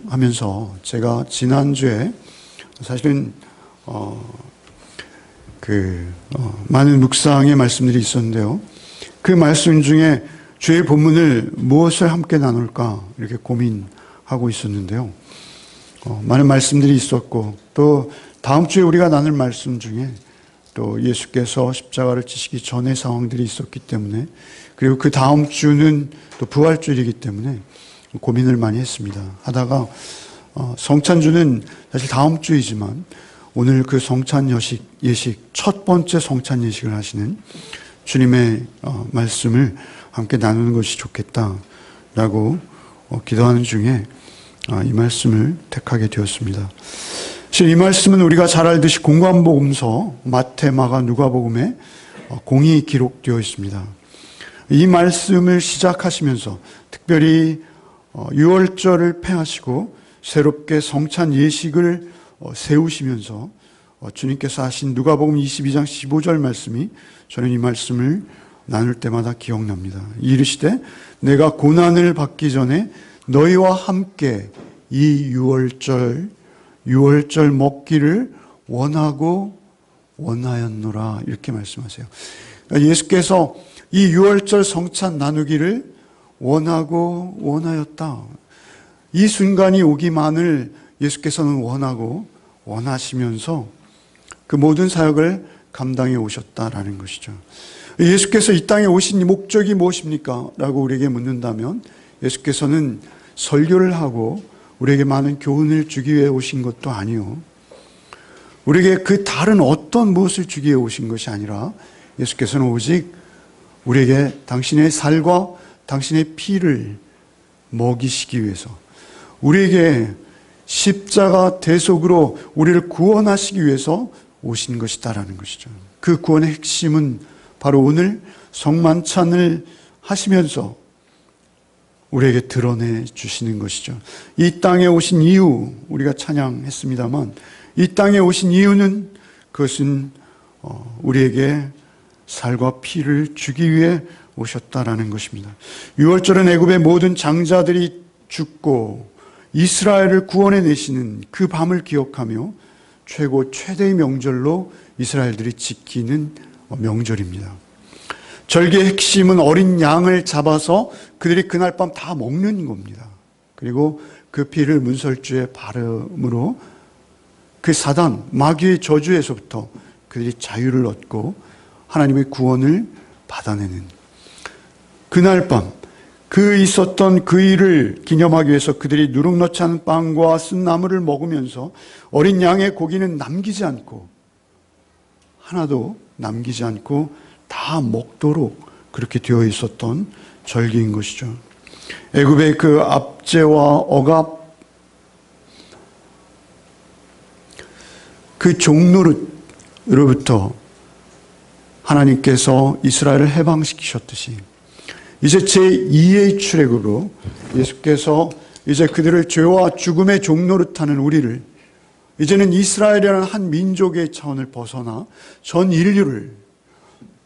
하면서 제가 지난주에 사실은 많은 묵상의 말씀들이 있었는데요. 그 말씀 중에 주의 본문을 무엇을 함께 나눌까 이렇게 고민하고 있었는데요. 많은 말씀들이 있었고 또 다음 주에 우리가 나눌 말씀 중에 또 예수께서 십자가를 지시기 전의 상황들이 있었기 때문에, 그리고 그 다음 주는 또 부활주일이기 때문에 고민을 많이 했습니다. 하다가 성찬주는 사실 다음 주이지만 오늘 그 성찬 예식 첫 번째 성찬 예식을 하시는 주님의 말씀을 함께 나누는 것이 좋겠다라고 기도하는 중에 이 말씀을 택하게 되었습니다. 이 말씀은 우리가 잘 알듯이 공관복음서, 마태, 마가, 누가복음에 공히 기록되어 있습니다. 이 말씀을 시작하시면서 특별히 유월절을 폐하시고 새롭게 성찬 예식을 세우시면서 주님께서 하신 누가복음 22장 15절 말씀이 저는 이 말씀을 나눌 때마다 기억납니다. 이르시되 내가 고난을 받기 전에 너희와 함께 이 유월절 먹기를 원하였노라, 이렇게 말씀하세요. 예수께서 이 유월절 성찬 나누기를 원하였다. 이 순간이 오기만을 예수께서는 원하시면서 그 모든 사역을 감당해 오셨다라는 것이죠. 예수께서 이 땅에 오신 목적이 무엇입니까? 라고 우리에게 묻는다면 예수께서는 설교를 하고 우리에게 많은 교훈을 주기 위해 오신 것도 아니요, 우리에게 그 다른 어떤 무엇을 주기 위해 오신 것이 아니라 예수께서는 오직 우리에게 당신의 살과 당신의 피를 먹이시기 위해서, 우리에게 십자가 대속으로 우리를 구원하시기 위해서 오신 것이다라는 것이죠. 그 구원의 핵심은 바로 오늘 성만찬을 하시면서 우리에게 드러내 주시는 것이죠. 이 땅에 오신 이유, 우리가 찬양했습니다만 이 땅에 오신 이유는 그것은 우리에게 살과 피를 주기 위해 오셨다라는 것입니다. 유월절은 애굽의 모든 장자들이 죽고 이스라엘을 구원해 내시는 그 밤을 기억하며 최대의 명절로 이스라엘들이 지키는 명절입니다. 절기의 핵심은 어린 양을 잡아서 그들이 그날 밤 다 먹는 겁니다. 그리고 그 피를 문설주에 바름으로 그 사단, 마귀의 저주에서부터 그들이 자유를 얻고 하나님의 구원을 받아내는 그날 밤, 있었던 그 일을 기념하기 위해서 그들이 누룩 넣지 않은 빵과 쓴 나물을 먹으면서 어린 양의 고기는 하나도 남기지 않고 다 먹도록 그렇게 되어 있었던 절기인 것이죠. 애굽의 그 압제와 억압, 그 종노릇으로부터 하나님께서 이스라엘을 해방시키셨듯이 이제 제2의 출애굽으로 예수께서 이제 그들을 죄와 죽음의 종노릇하는 우리를, 이제는 이스라엘이라는 한 민족의 차원을 벗어나 전 인류를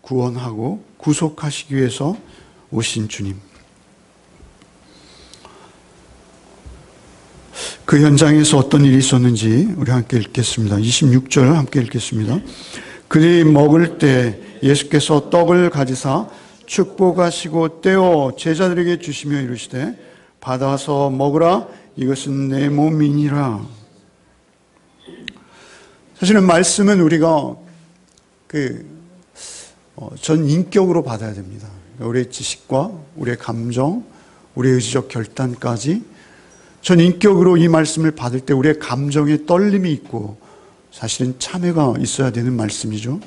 구원하고 구속하시기 위해서 오신 주님. 그 현장에서 어떤 일이 있었는지 우리 함께 읽겠습니다. 26절 함께 읽겠습니다. 그들이 먹을 때 예수께서 떡을 가지사 축복하시고 떼어 제자들에게 주시며 이르시되 받아서 먹으라, 이것은 내 몸이니라. 사실은 말씀은 우리가 전 인격으로 받아야 됩니다. 우리의 지식과 우리의 감정, 우리의 의지적 결단까지 전 인격으로 이 말씀을 받을 때 우리의 감정에 떨림이 있고 사실은 참회가 있어야 되는 말씀이죠.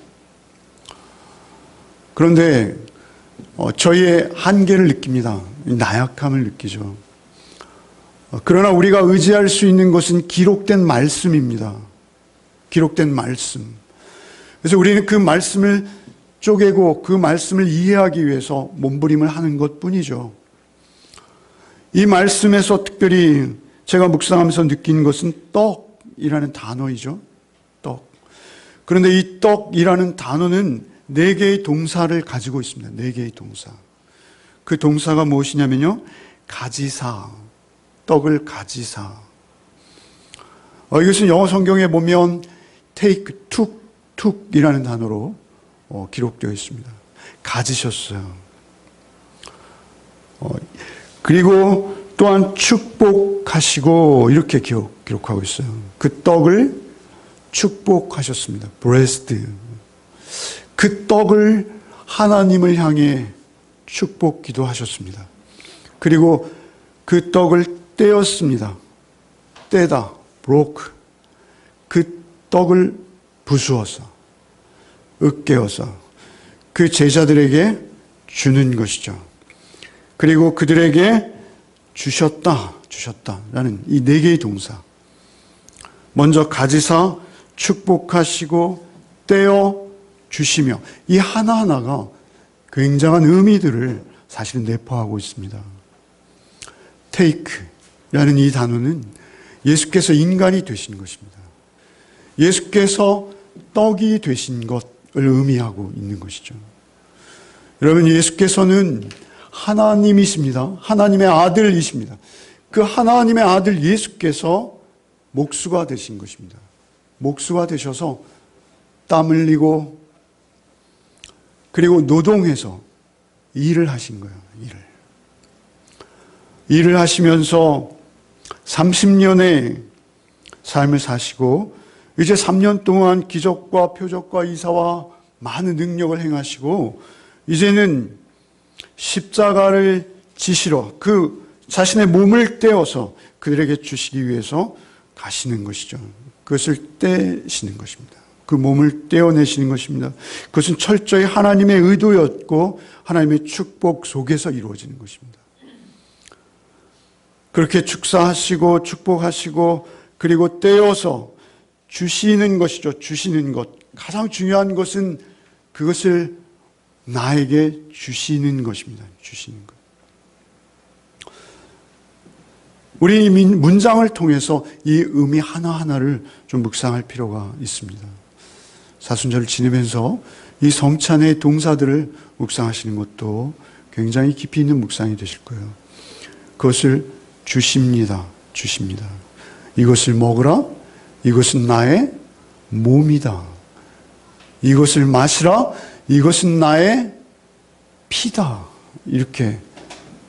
그런데 저희의 한계를 느낍니다. 나약함을 느끼죠. 그러나 우리가 의지할 수 있는 것은 기록된 말씀입니다. 기록된 말씀. 그래서 우리는 그 말씀을 쪼개고 그 말씀을 이해하기 위해서 몸부림을 하는 것뿐이죠. 이 말씀에서 특별히 제가 묵상하면서 느낀 것은 떡이라는 단어이죠. 떡. 그런데 이 떡이라는 단어는 4개의 동사를 가지고 있습니다. 4개의 동사. 그 동사가 무엇이냐면요, 가지사, 떡을 가지사. 이것은 영어 성경에 보면 take, took이라는 단어로 기록되어 있습니다. 가지셨어요. 그리고 또한 축복하시고 이렇게 기록하고 있어요. 그 떡을 축복하셨습니다. blessed. 그 떡을 하나님을 향해 축복 기도하셨습니다. 그리고 그 떡을 떼었습니다. 떼다, broke. 그 떡을 부수어서, 으깨어서 그 제자들에게 주는 것이죠. 그리고 그들에게 주셨다라는 이 네 개의 동사. 먼저 가지사, 축복하시고, 떼어 주시며, 이 하나하나가 굉장한 의미들을 사실은 내포하고 있습니다. take라는 이 단어는 예수께서 인간이 되신 것입니다. 예수께서 떡이 되신 것을 의미하고 있는 것이죠. 여러분, 예수께서는 하나님이십니다. 하나님의 아들이십니다. 그 하나님의 아들 예수께서 목수가 되신 것입니다. 목수가 되셔서 땀 흘리고 그리고 노동해서 일을 하신 거예요. 일을 하시면서 30년의 삶을 사시고 이제 3년 동안 기적과 표적과 이사와 많은 능력을 행하시고 이제는 십자가를 지시러 그 자신의 몸을 떼어서 그들에게 주시기 위해서 가시는 것이죠. 그것을 떼시는 것입니다. 그 몸을 떼어내시는 것입니다. 그것은 철저히 하나님의 의도였고 하나님의 축복 속에서 이루어지는 것입니다. 그렇게 축사하시고 축복하시고 그리고 떼어서 주시는 것이죠. 주시는 것. 가장 중요한 것은 그것을 나에게 주시는 것입니다. 주시는 것. 우리 이 문장을 통해서 이 의미 하나하나를 좀 묵상할 필요가 있습니다. 사순절을 지내면서 이 성찬의 동사들을 묵상하시는 것도 굉장히 깊이 있는 묵상이 되실 거예요. 그것을 주십니다. 주십니다. 이것을 먹으라. 이것은 나의 몸이다. 이것을 마시라. 이것은 나의 피다. 이렇게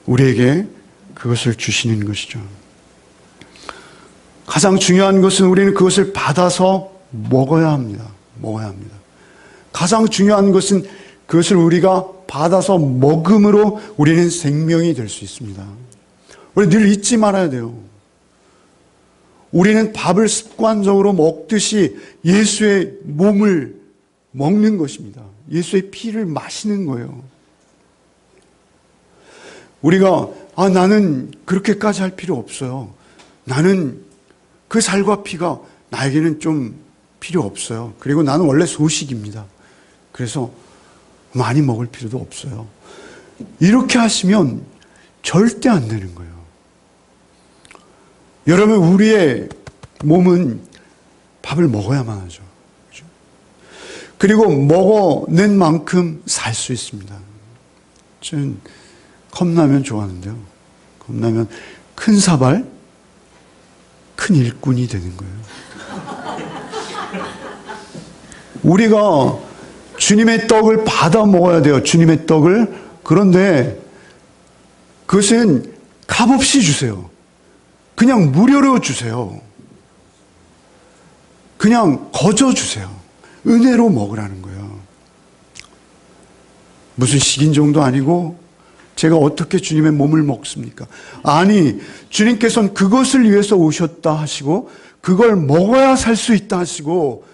우리에게 그것을 주시는 것이죠. 가장 중요한 것은 우리는 그것을 받아서 먹어야 합니다. 먹어야 합니다. 가장 중요한 것은 그것을 우리가 받아서 먹음으로 우리는 생명이 될 수 있습니다. 우리 늘 잊지 말아야 돼요. 우리는 밥을 습관적으로 먹듯이 예수의 몸을 먹는 것입니다. 예수의 피를 마시는 거예요. 우리가 나는 그렇게까지 할 필요 없어요. 나는 그 살과 피가 나에게는 좀 필요 없어요. 그리고 나는 원래 소식입니다. 그래서 많이 먹을 필요도 없어요. 이렇게 하시면 절대 안 되는 거예요. 여러분, 우리의 몸은 밥을 먹어야만 하죠. 그렇죠? 그리고 먹어낸 만큼 살 수 있습니다. 저는 컵라면 좋아하는데요. 컵라면 큰 사발, 큰 일꾼이 되는 거예요. 우리가 주님의 떡을 받아 먹어야 돼요. 주님의 떡을. 그런데 그것은 값없이 주세요. 그냥 무료로 주세요. 그냥 거저 주세요. 은혜로 먹으라는 거예요. 무슨 식인종도 아니고 제가 어떻게 주님의 몸을 먹습니까? 아니, 주님께서는 그것을 위해서 오셨다 하시고 그걸 먹어야 살 수 있다 하시고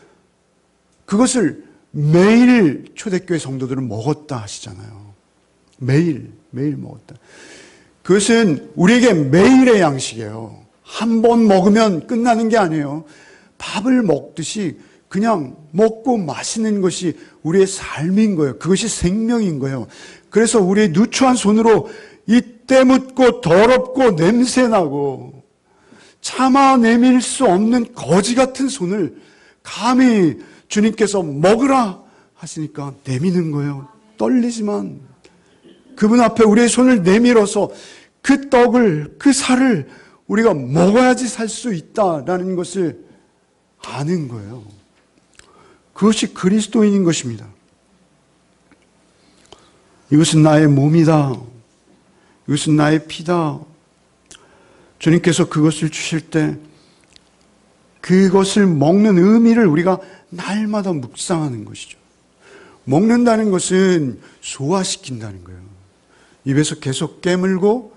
그것을 매일 초대교회 성도들은 먹었다 하시잖아요. 매일 먹었다. 그것은 우리에게 매일의 양식이에요. 한 번 먹으면 끝나는 게 아니에요. 밥을 먹듯이 그냥 먹고 마시는 것이 우리의 삶인 거예요. 그것이 생명인 거예요. 그래서 우리의 누추한 손으로 이 때묻고 더럽고 냄새나고 참아 내밀 수 없는 거지 같은 손을 감히 주님께서 먹으라 하시니까 내미는 거예요. 떨리지만 그분 앞에 우리의 손을 내밀어서 그 떡을, 그 살을 우리가 먹어야지 살 수 있다라는 것을 아는 거예요. 그것이 그리스도인인 것입니다. 이것은 나의 몸이다. 이것은 나의 피다. 주님께서 그것을 주실 때 그것을 먹는 의미를 우리가 날마다 묵상하는 것이죠. 먹는다는 것은 소화시킨다는 거예요. 입에서 계속 깨물고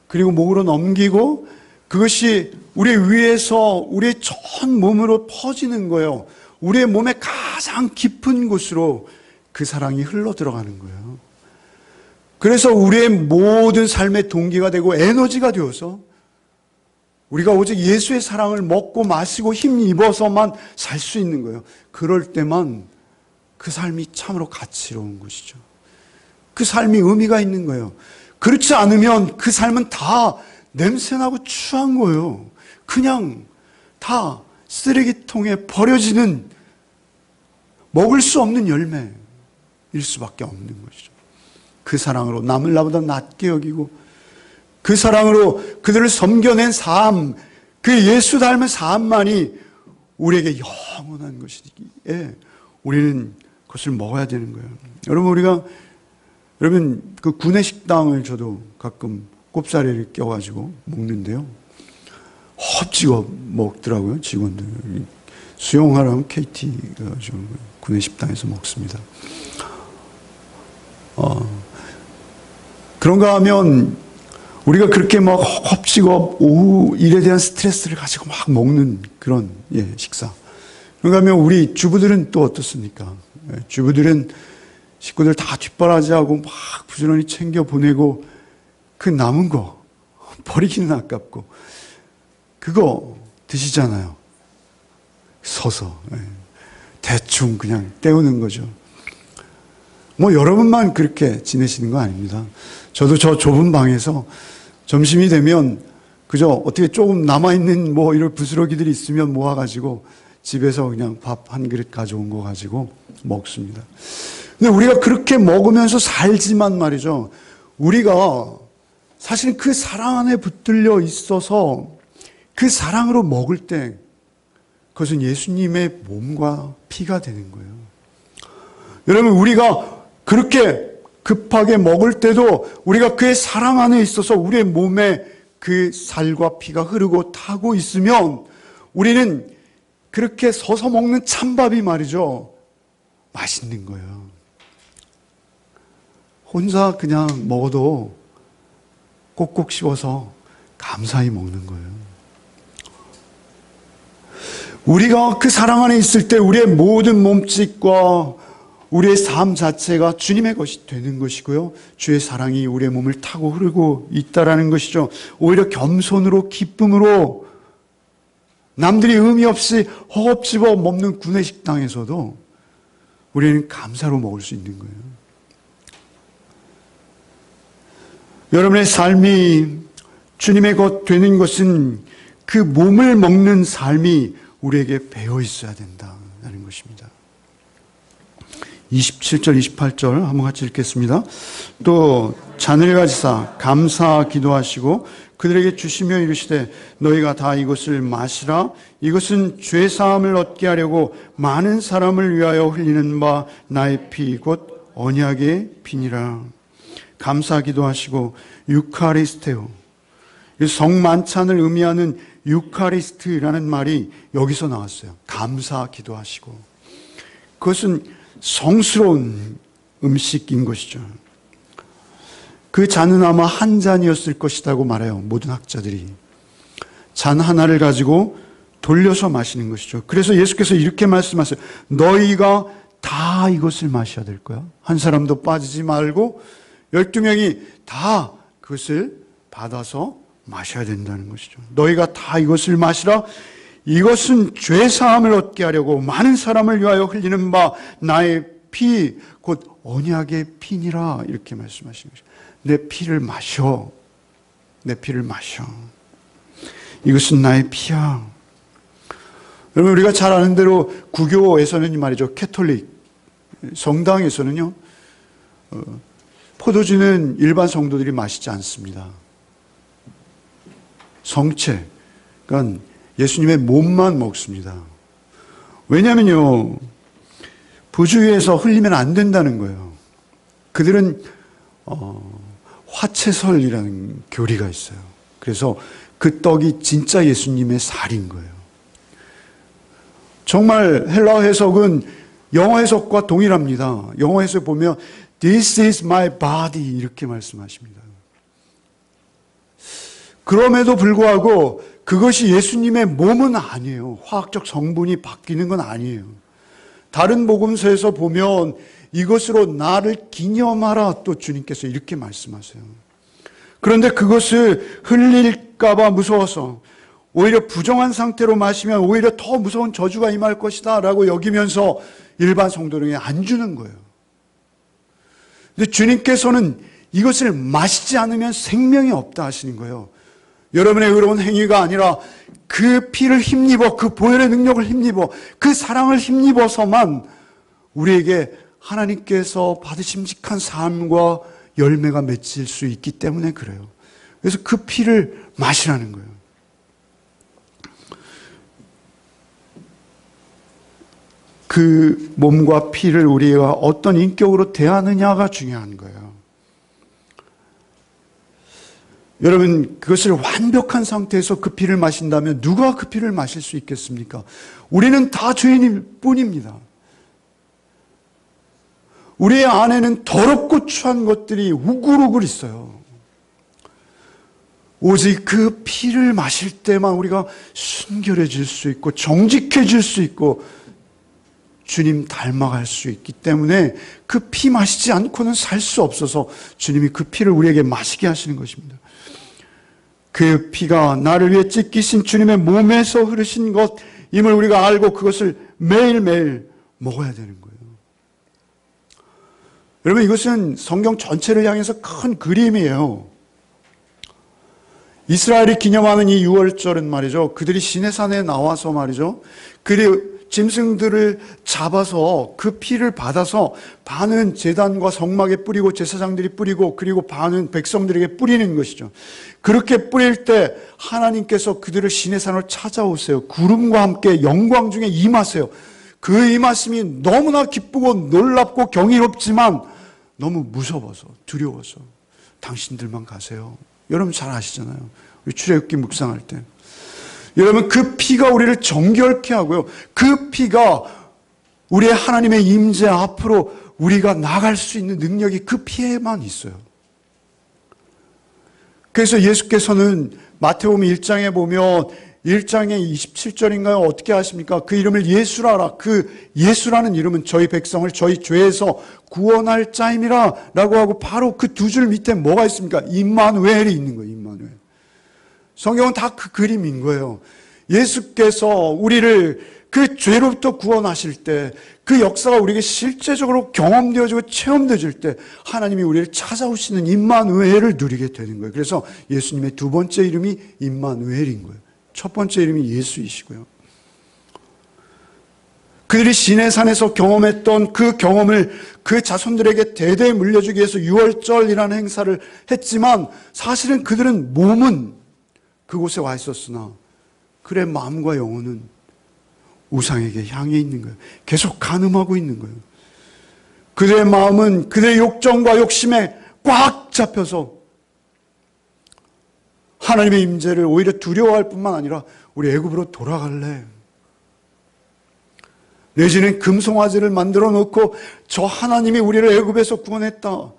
그리고 목으로 넘기고 그것이 우리 위에서 우리의 전 몸으로 퍼지는 거예요. 우리의 몸의 가장 깊은 곳으로 그 사랑이 흘러 들어가는 거예요. 그래서 우리의 모든 삶의 동기가 되고 에너지가 되어서 우리가 오직 예수의 사랑을 먹고 마시고 힘입어서만 살 수 있는 거예요. 그럴 때만 그 삶이 참으로 가치로운 것이죠. 그 삶이 의미가 있는 거예요. 그렇지 않으면 그 삶은 다 냄새나고 추한 거예요. 그냥 다 쓰레기통에 버려지는 먹을 수 없는 열매일 수밖에 없는 것이죠. 그 사랑으로 남을 나보다 낮게 여기고 그 사랑으로 그들을 섬겨낸 삶, 그 예수 닮은 삶만이 우리에게 영원한 것이기에 우리는 그것을 먹어야 되는 거예요. 여러분 그 구내식당을 저도 가끔 꼽사리를 껴가지고 먹는데요. 헛찍어 먹더라고요, 직원들. 수영하라면 KT가 좀 구내식당에서 먹습니다. 그런가 하면 우리가 그렇게 막 헛찍어 오후 일에 대한 스트레스를 가지고 막 먹는 그런 식사. 그런가 하면 우리 주부들은 또 어떻습니까? 주부들은 식구들 다 뒷바라지하고 막 부지런히 챙겨 보내고 그 남은 거 버리기는 아깝고 그거 드시잖아요. 서서 대충 그냥 때우는 거죠. 뭐 여러분만 그렇게 지내시는 거 아닙니다. 저도 저 좁은 방에서 점심이 되면 그저 어떻게 조금 남아있는 뭐 이런 부스러기들이 있으면 모아가지고 집에서 그냥 밥 한 그릇 가져온 거 가지고 먹습니다. 근데 우리가 그렇게 먹으면서 살지만 말이죠. 우리가 사실 그 사랑 안에 붙들려 있어서 그 사랑으로 먹을 때 그것은 예수님의 몸과 피가 되는 거예요. 여러분, 우리가 그렇게 급하게 먹을 때도 우리가 그의 사랑 안에 있어서 우리의 몸에 그 살과 피가 흐르고 타고 있으면 우리는 그렇게 서서 먹는 찬밥이 말이죠. 맛있는 거예요. 혼자 그냥 먹어도 꼭꼭 씹어서 감사히 먹는 거예요. 우리가 그 사랑 안에 있을 때 우리의 모든 몸짓과 우리의 삶 자체가 주님의 것이 되는 것이고요. 주의 사랑이 우리의 몸을 타고 흐르고 있다라는 것이죠. 오히려 겸손으로 기쁨으로 남들이 의미 없이 허겁지겁 먹는 구내식당에서도 우리는 감사로 먹을 수 있는 거예요. 여러분의 삶이 주님의 것 되는 것은 그 몸을 먹는 삶이 우리에게 배어 있어야 된다는 것입니다. 27절, 28절 한번 같이 읽겠습니다. 또 잔을 가지사 감사 기도하시고 그들에게 주시며 이르시되 너희가 다 이것을 마시라. 이것은 죄 사함을 얻게 하려고 많은 사람을 위하여 흘리는 바 나의 피 곧 언약의 피니라. 감사 기도하시고 유카리스테오. 성만찬을 의미하는 유카리스트라는 말이 여기서 나왔어요. 감사 기도하시고. 그것은 성스러운 음식인 것이죠. 그 잔은 아마 한 잔이었을 것이라고 말해요. 모든 학자들이. 잔 하나를 가지고 돌려서 마시는 것이죠. 그래서 예수께서 이렇게 말씀하세요. 너희가 다 이것을 마셔야 될 거야. 한 사람도 빠지지 말고 12명이 다 그것을 받아서 마셔야 된다는 것이죠. 너희가 다 이것을 마시라. 이것은 죄 사함을 얻게 하려고 많은 사람을 위하여 흘리는 바 나의 피 곧 언약의 피니라. 이렇게 말씀하신 것이죠. 내 피를 마셔. 내 피를 마셔. 이것은 나의 피야. 여러분, 우리가 잘 아는 대로 구교에서는 말이죠. 캐톨릭 성당에서는요. 포도주는 일반 성도들이 마시지 않습니다. 성체, 그러니까 예수님의 몸만 먹습니다. 왜냐면요, 부주의에서 흘리면 안 된다는 거예요. 그들은 화채설이라는 교리가 있어요. 그래서 그 떡이 진짜 예수님의 살인 거예요. 정말 헬라어 해석은 영어 해석과 동일합니다. 영어 해석 보면 This is my body 이렇게 말씀하십니다. 그럼에도 불구하고 그것이 예수님의 몸은 아니에요. 화학적 성분이 바뀌는 건 아니에요. 다른 복음서에서 보면 이것으로 나를 기념하라 또 주님께서 이렇게 말씀하세요. 그런데 그것을 흘릴까 봐 무서워서 오히려 부정한 상태로 마시면 오히려 더 무서운 저주가 임할 것이다 라고 여기면서 일반 성도들에게 안 주는 거예요. 근데 주님께서는 이것을 마시지 않으면 생명이 없다 하시는 거예요. 여러분의 의로운 행위가 아니라 그 피를 힘입어, 그 보혈의 능력을 힘입어, 그 사랑을 힘입어서만 우리에게 하나님께서 받으심직한 삶과 열매가 맺힐 수 있기 때문에 그래요. 그래서 그 피를 마시라는 거예요. 그 몸과 피를 우리가 어떤 인격으로 대하느냐가 중요한 거예요. 여러분, 그것을 완벽한 상태에서 그 피를 마신다면 누가 그 피를 마실 수 있겠습니까? 우리는 다 죄인일 뿐입니다. 우리의 안에는 더럽고 추한 것들이 우글우글 있어요. 오직 그 피를 마실 때만 우리가 순결해질 수 있고 정직해질 수 있고 주님 닮아갈 수 있기 때문에 그 피 마시지 않고는 살 수 없어서 주님이 그 피를 우리에게 마시게 하시는 것입니다. 그 피가 나를 위해 찢기신 주님의 몸에서 흐르신 것임을 우리가 알고 그것을 매일매일 먹어야 되는 거예요. 여러분, 이것은 성경 전체를 향해서 큰 그림이에요. 이스라엘이 기념하는 이 유월절은 말이죠, 그들이 시내산에 나와서 말이죠, 그리 짐승들을 잡아서 그 피를 받아서 반은 제단과 성막에 뿌리고 제사장들이 뿌리고 그리고 반은 백성들에게 뿌리는 것이죠. 그렇게 뿌릴 때 하나님께서 그들을 시내산으로 찾아오세요. 구름과 함께 영광 중에 임하세요. 그 임하심이 너무나 기쁘고 놀랍고 경이롭지만 너무 무서워서 두려워서 당신들만 가세요. 여러분 잘 아시잖아요. 우리 출애굽기 묵상할 때. 여러분, 그 피가 우리를 정결케 하고요. 그 피가 우리의 하나님의 임재 앞으로 우리가 나갈 수 있는 능력이 그 피에만 있어요. 그래서 예수께서는 마태복음 1장에 보면 1장의 27절인가요? 어떻게 하십니까? 그 이름을 예수라라. 그 예수라는 이름은 저희 백성을 저희 죄에서 구원할 자임이라 라고 하고 바로 그 두 줄 밑에 뭐가 있습니까? 임마누엘이 있는 거예요. 임마누엘. 성경은 다 그 그림인 거예요. 예수께서 우리를 그 죄로부터 구원하실 때 그 역사가 우리에게 실제적으로 경험되어지고 체험되어질 때 하나님이 우리를 찾아오시는 임마누엘을 누리게 되는 거예요. 그래서 예수님의 두 번째 이름이 임마누엘인 거예요. 첫 번째 이름이 예수이시고요. 그들이 시내산에서 경험했던 그 경험을 그 자손들에게 대대에 물려주기 위해서 유월절이라는 행사를 했지만 사실은 그들은 몸은 그곳에 와 있었으나 그의 마음과 영혼은 우상에게 향해 있는 거예요. 계속 간음하고 있는 거예요. 그들의 마음은 그들의 욕정과 욕심에 꽉 잡혀서 하나님의 임재를 오히려 두려워할 뿐만 아니라 우리 애굽으로 돌아갈래. 내지는 금송아지를 만들어 놓고 저 하나님이 우리를 애굽에서 구원했다.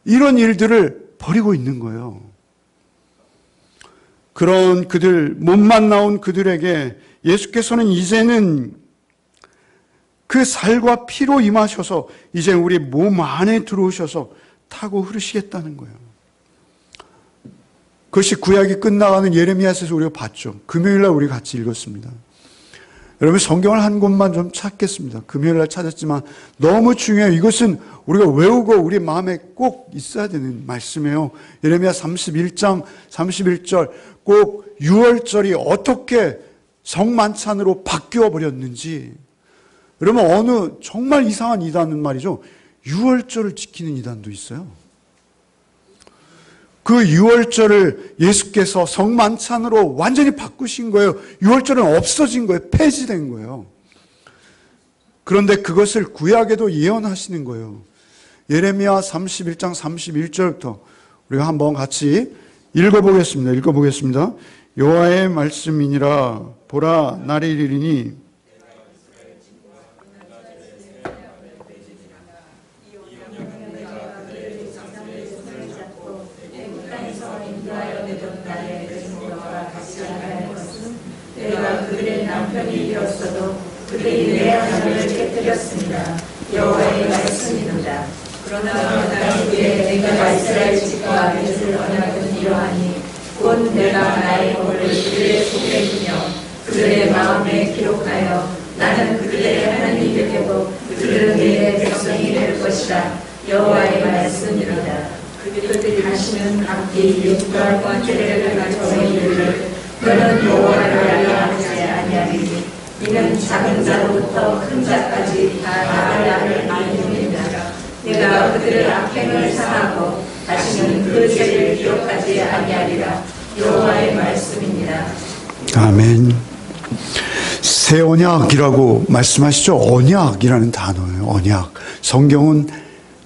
이런 일들을 벌이고 있는 거예요. 그런 그들, 몸만 나온 그들에게 예수께서는 이제는 그 살과 피로 임하셔서 이제 우리 몸 안에 들어오셔서 타고 흐르시겠다는 거예요. 그것이 구약이 끝나가는 예레미야서에서 우리가 봤죠. 금요일날 우리 같이 읽었습니다. 여러분 성경을 한 곳만 좀 찾겠습니다. 금요일날 찾았지만 너무 중요해요. 이것은 우리가 외우고 우리 마음에 꼭 있어야 되는 말씀이에요. 예레미야 31장 31절 꼭 유월절이 어떻게 성만찬으로 바뀌어 버렸는지. 여러분 어느 정말 이상한 이단은 말이죠. 유월절을 지키는 이단도 있어요. 그 유월절을 예수께서 성만찬으로 완전히 바꾸신 거예요. 유월절은 없어진 거예요. 폐지된 거예요. 그런데 그것을 구약에도 예언하시는 거예요. 예레미야 31장 31절부터 우리가 한번 같이 읽어보겠습니다. 여호와의 말씀이니라. 보라, 날이 이르리니 내가 그들의 남편이 되었어도 그들이 내 언약을 깨뜨렸습니다. 여호와의 말씀입니다. 그러나 그 후에 내가 이스라엘 집과 맺을 언약은 이러하니 곧 내가 나의 법을 그들의 속에 두며 그들의 마음에 기록하여 나는 그들의 하나님이 되고 그들은 내 백성이 될 것이라. 여호와의 말씀입니다. 그들이 다시는 각기 율법과 관례를 가지고 이르기를 너는 여호와를 알라 하지 아니하리니 이는 작은 자로부터 큰 자까지 다 나를 아느니라. 내가 그들의 악행을 사하고 다시는 그 죄를 기억하지 아니하리라. 여호와의 말씀입니다. 아멘. 새 언약이라고 말씀하시죠. 언약이라는 단어예요. 언약. 성경은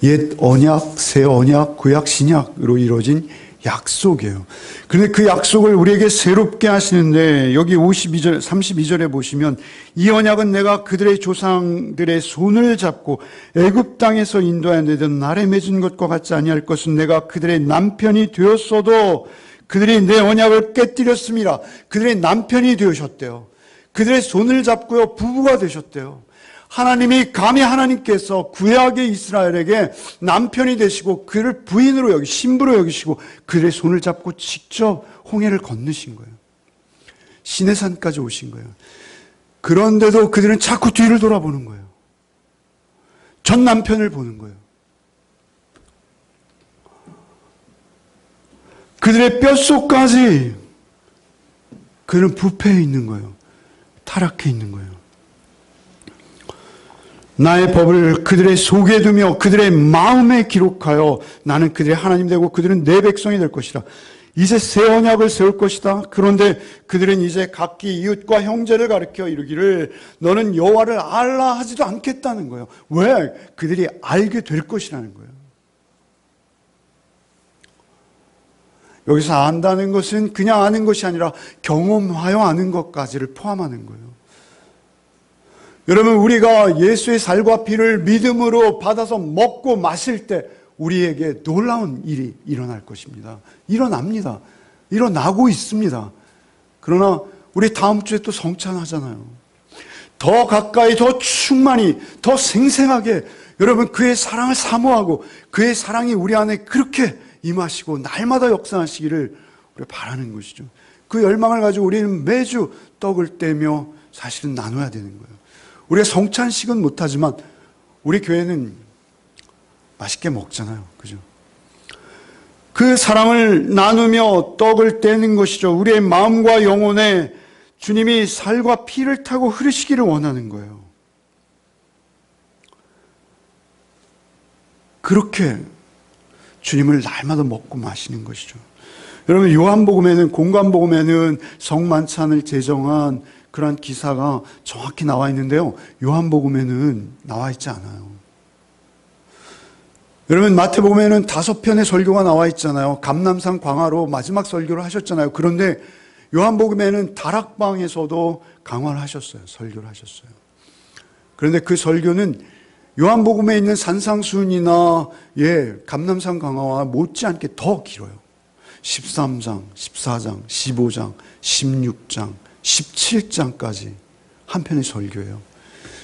옛 언약, 새 언약, 구약, 신약으로 이루어진 약속이에요. 그런데 그 약속을 우리에게 새롭게 하시는데 여기 52절, 32절에 보시면 이 언약은 내가 그들의 조상들의 손을 잡고 애굽 땅에서 인도하여 내던 날에 맺은 것과 같지 아니할 것은 내가 그들의 남편이 되었어도 그들이 내 언약을 깨뜨렸습니다. 그들의 남편이 되셨대요. 그들의 손을 잡고요, 부부가 되셨대요. 하나님이 감히 하나님께서 구약의 이스라엘에게 남편이 되시고 그를 부인으로 여기 신부로 여기시고 그들의 손을 잡고 직접 홍해를 건너신 거예요. 시내산까지 오신 거예요. 그런데도 그들은 자꾸 뒤를 돌아보는 거예요. 전 남편을 보는 거예요. 그들의 뼛속까지 그들은 부패해 있는 거예요. 타락해 있는 거예요. 나의 법을 그들의 속에 두며 그들의 마음에 기록하여 나는 그들의 하나님 되고 그들은 내 백성이 될 것이다. 이제 새 언약을 세울 것이다. 그런데 그들은 이제 각기 이웃과 형제를 가르쳐 이르기를 너는 여호와를 알라 하지도 않겠다는 거예요. 왜? 그들이 알게 될 것이라는 거예요. 여기서 안다는 것은 그냥 아는 것이 아니라 경험하여 아는 것까지를 포함하는 거예요. 여러분, 우리가 예수의 살과 피를 믿음으로 받아서 먹고 마실 때 우리에게 놀라운 일이 일어날 것입니다. 일어납니다. 일어나고 있습니다. 그러나 우리 다음 주에 또 성찬하잖아요. 더 가까이, 더 충만히, 더 생생하게 여러분 그의 사랑을 사모하고 그의 사랑이 우리 안에 그렇게 임하시고 날마다 역사하시기를 우리가 바라는 것이죠. 그 열망을 가지고 우리는 매주 떡을 떼며 사실은 나눠야 되는 거예요. 우리가 성찬식은 못하지만 우리 교회는 맛있게 먹잖아요. 그죠? 그 사랑을 나누며 떡을 떼는 것이죠. 우리의 마음과 영혼에 주님이 살과 피를 타고 흐르시기를 원하는 거예요. 그렇게 주님을 날마다 먹고 마시는 것이죠. 여러분, 요한복음에는, 공관복음에는 성만찬을 제정한 그러한 기사가 정확히 나와 있는데요. 요한복음에는 나와 있지 않아요. 여러분, 마태복음에는 5편의 설교가 나와 있잖아요. 감람산 광화로 마지막 설교를 하셨잖아요. 그런데 요한복음에는 다락방에서도 강화를 하셨어요. 설교를 하셨어요. 그런데 그 설교는 요한복음에 있는 산상수훈이나 감람산 강화와 못지않게 더 길어요. 13장, 14장, 15장, 16장, 17장까지 한 편의 설교예요.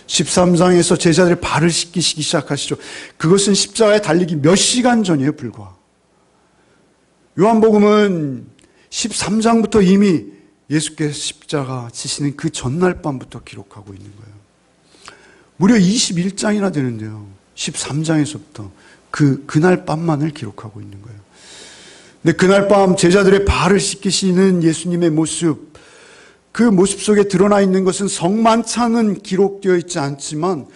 13장에서 제자들의 발을 씻기시기 시작하시죠. 그것은 십자가에 달리기 몇 시간 전이에요, 불과. 요한복음은 13장부터 이미 예수께서 십자가 지시는 그 전날 밤부터 기록하고 있는 거예요. 무려 21장이나 되는데요. 13장에서부터 그날 밤만을 기록하고 있는 거예요. 근데 그날 밤 제자들의 발을 씻기시는 예수님의 모습, 그 모습 속에 드러나 있는 것은 성만찬은 기록되어 있지 않지만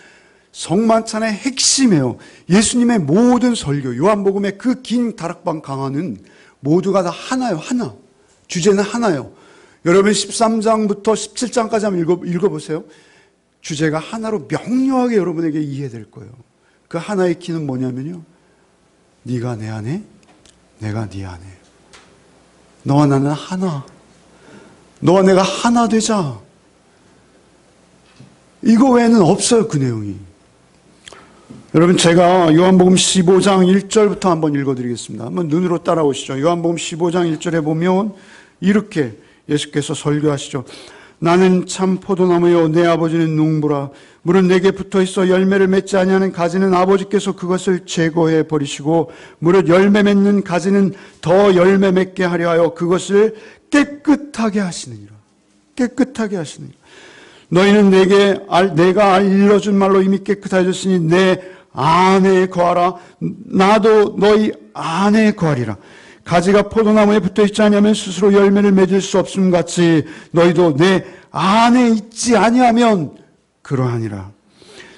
성만찬의 핵심이에요. 예수님의 모든 설교, 요한복음의 그 긴 다락방 강화는 모두가 다 하나요. 하나. 주제는 하나요. 여러분 13장부터 17장까지 한번 읽어보세요. 주제가 하나로 명료하게 여러분에게 이해될 거예요. 그 하나의 키는 뭐냐면요, 네가 내 안에, 내가 네 안에. 너와 나는 하나. 너와 내가 하나 되자. 이거 외에는 없어요, 그 내용이. 여러분, 제가 요한복음 15장 1절부터 한번 읽어드리겠습니다. 한번 눈으로 따라오시죠. 요한복음 15장 1절에 보면 이렇게 예수께서 설교하시죠. 나는 참 포도나무요 내 아버지는 농부라. 물은 내게 붙어있어 열매를 맺지 아니하는 가지는 아버지께서 그것을 제거해 버리시고 무릇 열매 맺는 가지는 더 열매 맺게 하려 하여 그것을 깨끗하게 하시느니라. 깨끗하게 하시느니라. 너희는 내가 알려준 말로 이미 깨끗해졌으니 내 안에 거하라. 나도 너희 안에 거하리라. 가지가 포도나무에 붙어있지 아니하면 스스로 열매를 맺을 수 없음 같이 너희도 내 안에 있지 아니하면 그러하니라.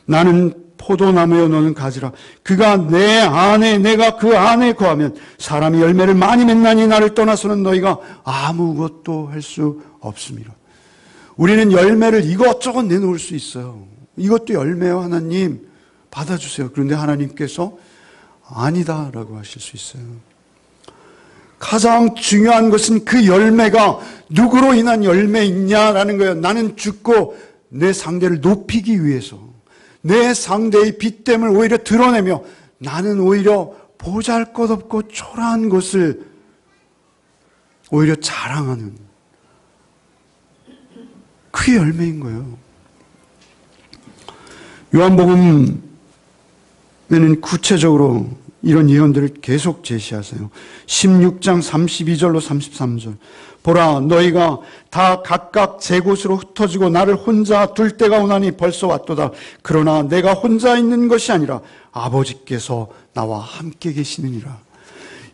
나는 포도나무여 너는 가지라. 그가 내 안에 내가 그 안에 거하면 사람이 열매를 많이 맺나니 나를 떠나서는 너희가 아무것도 할 수 없음이라. 우리는 열매를 이것저것 내놓을 수 있어요. 이것도 열매요, 하나님 받아주세요. 그런데 하나님께서 아니다라고 하실 수 있어요. 가장 중요한 것은 그 열매가 누구로 인한 열매이냐라는 거예요. 나는 죽고 내 상대를 높이기 위해서, 내 상대의 빚됨을 오히려 드러내며 나는 오히려 보잘것없고 초라한 것을 오히려 자랑하는 그게 열매인 거예요. 요한복음에는 구체적으로 이런 예언들을 계속 제시하세요. 16장 32절로 33절. 보라, 너희가 다 각각 제 곳으로 흩어지고 나를 혼자 둘 때가 오나니 벌써 왔도다. 그러나 내가 혼자 있는 것이 아니라 아버지께서 나와 함께 계시느니라.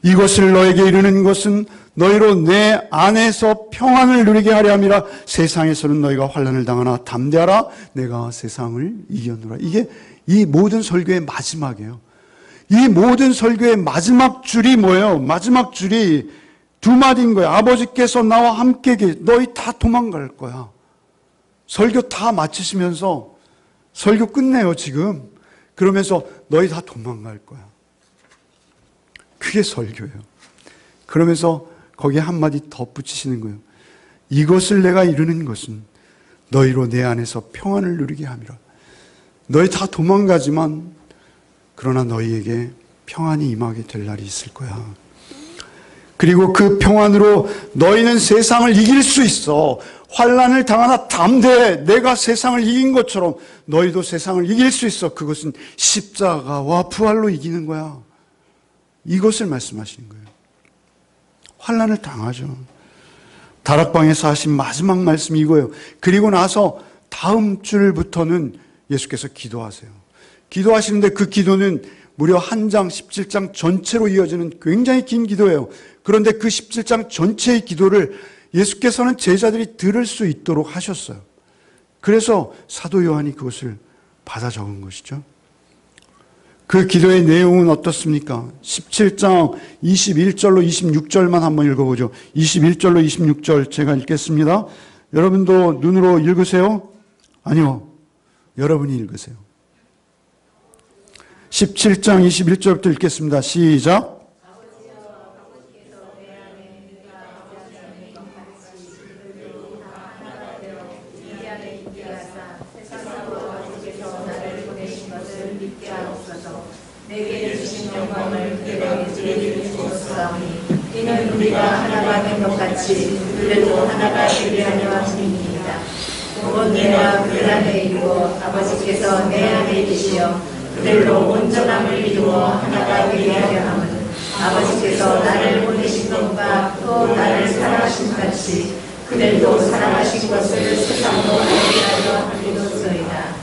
이것을 너에게 이르는 것은 너희로 내 안에서 평안을 누리게 하려 함이라. 세상에서는 너희가 환난을 당하나 담대하라. 내가 세상을 이겼노라. 이게 이 모든 설교의 마지막이에요. 이 모든 설교의 마지막 줄이 뭐예요? 마지막 줄이 두 마디인 거예요. 아버지께서 나와 함께 너희 다 도망갈 거야. 설교 다 마치시면서 설교 끝내요, 지금. 그러면서 너희 다 도망갈 거야. 그게 설교예요. 그러면서 거기에 한마디 덧붙이시는 거예요. 이것을 내가 이루는 것은 너희로 내 안에서 평안을 누리게 함이라. 너희 다 도망가지만 그러나 너희에게 평안이 임하게 될 날이 있을 거야. 그리고 그 평안으로 너희는 세상을 이길 수 있어. 환난을 당하나 담대해. 내가 세상을 이긴 것처럼 너희도 세상을 이길 수 있어. 그것은 십자가와 부활로 이기는 거야. 이것을 말씀하시는 거예요. 환난을 당하죠. 다락방에서 하신 마지막 말씀이 이거예요. 그리고 나서 다음 줄부터는 예수께서 기도하세요. 기도하시는데 그 기도는 무려 한 장 17장 전체로 이어지는 굉장히 긴 기도예요. 그런데 그 17장 전체의 기도를 예수께서는 제자들이 들을 수 있도록 하셨어요. 그래서 사도 요한이 그것을 받아 적은 것이죠. 그 기도의 내용은 어떻습니까? 17장 21절로 26절만 한번 읽어보죠. 21절로 26절 제가 읽겠습니다. 여러분도 눈으로 읽으세요? 아니요. 여러분이 읽으세요. 17장 21절부터 읽겠습니다. 시작. 이는 우리가 하나가 된 것 같이 그들도 하나가 되게 하려 함입니다. 곧 내가 그들 안에 있고 아버지께서 내 안에 계시어 그들로 온전함을 이루어 하나가 되게 하려 함은 아버지께서 나를 보내신 것과 또 나를 사랑하신 같이 그들도 사랑하신 것을 세상으로 알게 하려 함이로소이다.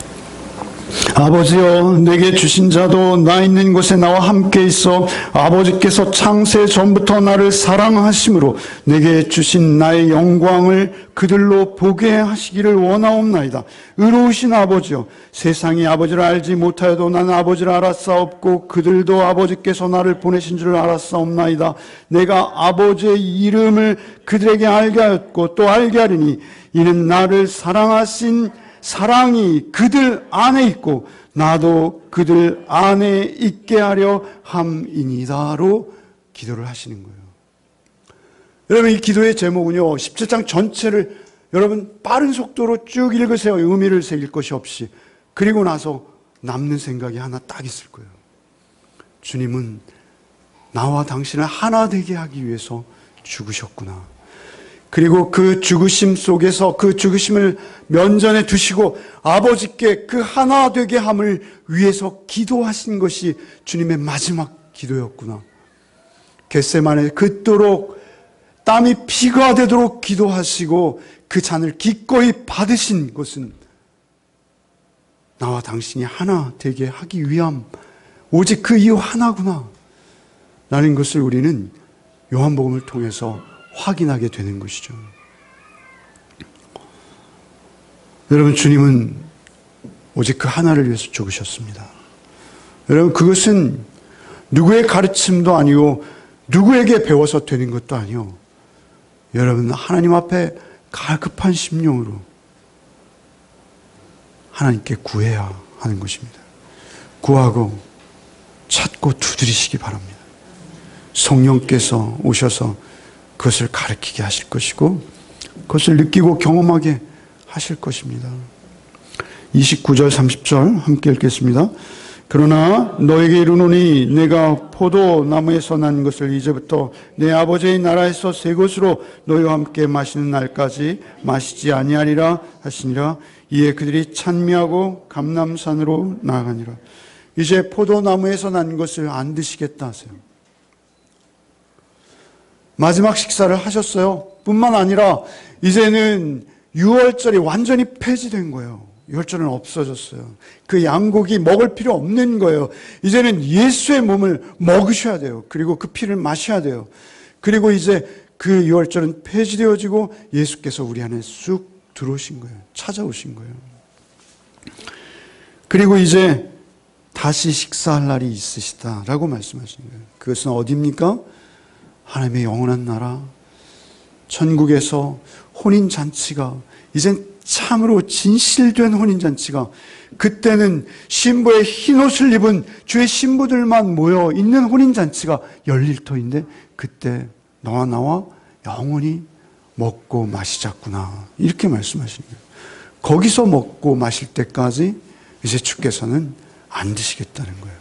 아버지여, 내게 주신 자도 나 있는 곳에 나와 함께 있어 아버지께서 창세 전부터 나를 사랑하심으로 내게 주신 나의 영광을 그들로 보게 하시기를 원하옵나이다. 의로우신 아버지여, 세상이 아버지를 알지 못하여도 나는 아버지를 알았사옵고 그들도 아버지께서 나를 보내신 줄 알았사옵나이다. 내가 아버지의 이름을 그들에게 알게 하였고 또 알게 하리니 이는 나를 사랑하신 사랑이 그들 안에 있고 나도 그들 안에 있게 하려 함이니다로 기도를 하시는 거예요. 여러분, 이 기도의 제목은요, 17장 전체를 여러분 빠른 속도로 쭉 읽으세요. 의미를 새길 것이 없이. 그리고 나서 남는 생각이 하나 딱 있을 거예요. 주님은 나와 당신을 하나 되게 하기 위해서 죽으셨구나. 그리고 그 죽으심 속에서 그 죽으심을 면전에 두시고 아버지께 그 하나 되게 함을 위해서 기도하신 것이 주님의 마지막 기도였구나. 겟세마네 그토록 땀이 피가 되도록 기도하시고 그 잔을 기꺼이 받으신 것은 나와 당신이 하나 되게 하기 위함, 오직 그 이유 하나구나 라는 것을 우리는 요한복음을 통해서 확인하게 되는 것이죠. 여러분, 주님은 오직 그 하나를 위해서 죽으셨습니다. 여러분, 그것은 누구의 가르침도 아니고 누구에게 배워서 되는 것도 아니요. 여러분, 하나님 앞에 갈급한 심령으로 하나님께 구해야 하는 것입니다. 구하고 찾고 두드리시기 바랍니다. 성령께서 오셔서 그것을 가르치게 하실 것이고 그것을 느끼고 경험하게 하실 것입니다. 29절 30절 함께 읽겠습니다. 그러나 너에게 이르노니 내가 포도나무에서 난 것을 이제부터 내 아버지의 나라에서 새 것으로 너희와 함께 마시는 날까지 마시지 아니하리라 하시니라. 이에 그들이 찬미하고 감람산으로 나아가니라. 이제 포도나무에서 난 것을 안 드시겠다 하세요. 마지막 식사를 하셨어요. 뿐만 아니라 이제는 유월절이 완전히 폐지된 거예요. 유월절은 없어졌어요. 그 양고기 먹을 필요 없는 거예요. 이제는 예수의 몸을 먹으셔야 돼요. 그리고 그 피를 마셔야 돼요. 그리고 이제 그 유월절은 폐지되어지고 예수께서 우리 안에 쑥 들어오신 거예요. 찾아오신 거예요. 그리고 이제 다시 식사할 날이 있으시다라고 말씀하시는 거예요. 그것은 어디입니까? 하나님의 영원한 나라, 천국에서 혼인잔치가, 이젠 참으로 진실된 혼인잔치가, 그때는 신부의 흰옷을 입은 주의 신부들만 모여 있는 혼인잔치가 열릴 터인데 그때 너와 나와 영원히 먹고 마시자꾸나 이렇게 말씀하시는 거예요. 거기서 먹고 마실 때까지 이제 주께서는 안 드시겠다는 거예요.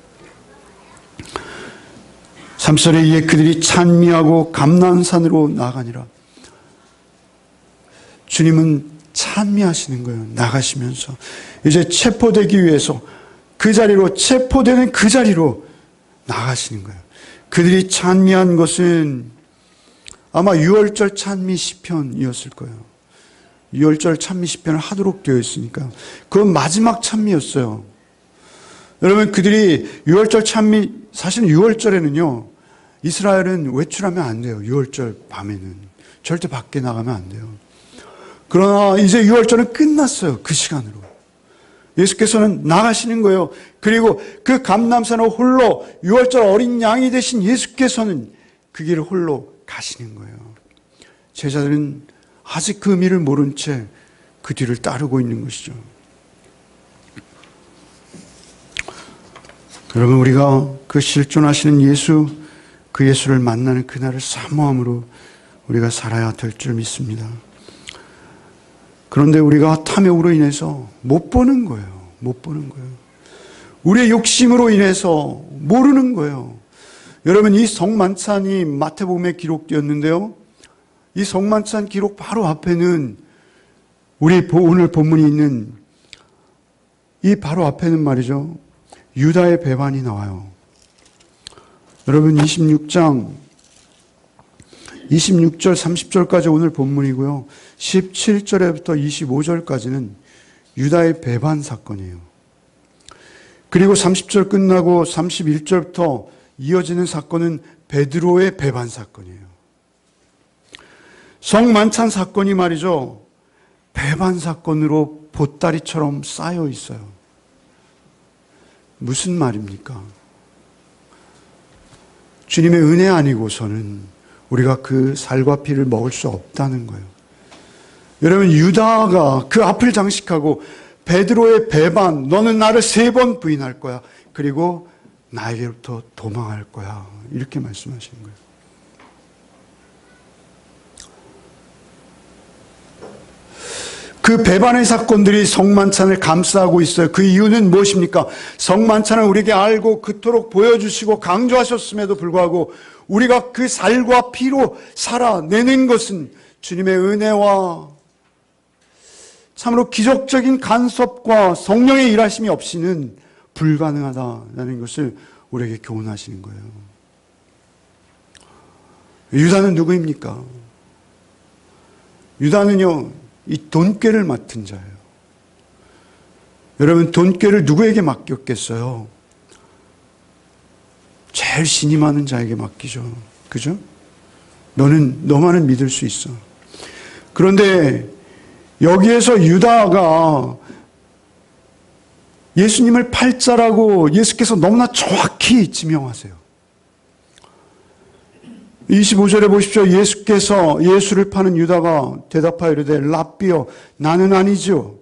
3절에 이에 그들이 찬미하고 감람산으로 나가니라. 주님은 찬미하시는 거예요. 나가시면서 이제 체포되기 위해서 그 자리로, 체포되는 그 자리로 나가시는 거예요. 그들이 찬미한 것은 아마 유월절 찬미 시편이었을 거예요. 유월절 찬미 시편을 하도록 되어 있으니까 그건 마지막 찬미였어요. 여러분, 그들이 유월절 찬미, 사실 유월절에는요 이스라엘은 외출하면 안 돼요. 유월절 밤에는 절대 밖에 나가면 안 돼요. 그러나 이제 유월절은 끝났어요. 그 시간으로 예수께서는 나가시는 거예요. 그리고 그 감람산을 홀로, 유월절 어린 양이 되신 예수께서는 그 길을 홀로 가시는 거예요. 제자들은 아직 그 의미를 모른 채 그 뒤를 따르고 있는 것이죠. 여러분, 우리가 그 실존하시는 예수, 그 예수를 만나는 그날을 사모함으로 우리가 살아야 될 줄 믿습니다. 그런데 우리가 탐욕으로 인해서 못 보는 거예요. 못 보는 거예요. 우리의 욕심으로 인해서 모르는 거예요. 여러분, 이 성만찬이 마태복음에 기록되었는데요. 이 성만찬 기록 바로 앞에는 우리 오늘 본문이 있는 이 바로 앞에는 말이죠. 유다의 배반이 나와요. 여러분, 26장 26절 30절까지 오늘 본문이고요. 17절에부터 25절까지는 유다의 배반 사건이에요. 그리고 30절 끝나고 31절부터 이어지는 사건은 베드로의 배반 사건이에요. 성만찬 사건이 말이죠, 배반 사건으로 보따리처럼 쌓여 있어요. 무슨 말입니까? 주님의 은혜 아니고서는 우리가 그 살과 피를 먹을 수 없다는 거예요. 여러분, 유다가 그 앞을 장식하고 베드로의 배반, 너는 나를 3번 부인할 거야. 그리고 나에게로부터 도망할 거야. 이렇게 말씀하시는 거예요. 그 배반의 사건들이 성만찬을 감싸고 있어요. 그 이유는 무엇입니까? 성만찬을 우리에게 알고 그토록 보여주시고 강조하셨음에도 불구하고 우리가 그 살과 피로 살아내는 것은 주님의 은혜와 참으로 기적적인 간섭과 성령의 일하심이 없이는 불가능하다는 것을 우리에게 교훈하시는 거예요. 유다는 누구입니까? 유다는요, 이 돈꾀를 맡은 자예요. 여러분, 돈꾀를 누구에게 맡겼겠어요? 제일 신임하는 자에게 맡기죠. 그죠? 너만은 믿을 수 있어. 그런데 여기에서 유다가 예수님을 팔자라고 예수께서 너무나 정확히 지명하세요. 25절에 보십시오. 예수께서 예수를 파는 유다가 대답하여 이르되 랍비여 나는 아니죠.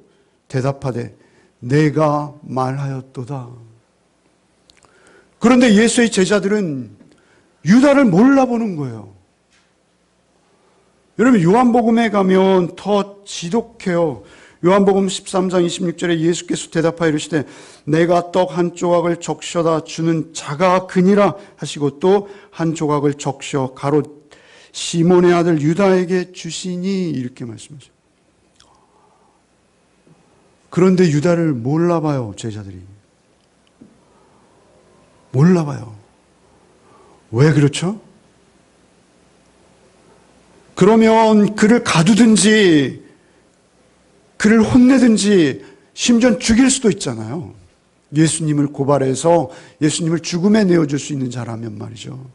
대답하되 내가 말하였도다. 그런데 예수의 제자들은 유다를 몰라보는 거예요. 여러분, 요한복음에 가면 더 지독해요. 요한복음 13장 26절에 예수께서 대답하여 이르시되 내가 떡 한 조각을 적셔다 주는 자가 그니라 하시고 또 한 조각을 적셔 가롯 시몬의 아들 유다에게 주시니 이렇게 말씀하셔요. 그런데 유다를 몰라봐요. 제자들이 몰라봐요. 왜 그렇죠? 그러면 그를 가두든지 그를 혼내든지 심지어 죽일 수도 있잖아요. 예수님을 고발해서 예수님을 죽음에 내어줄 수 있는 자라면 말이죠.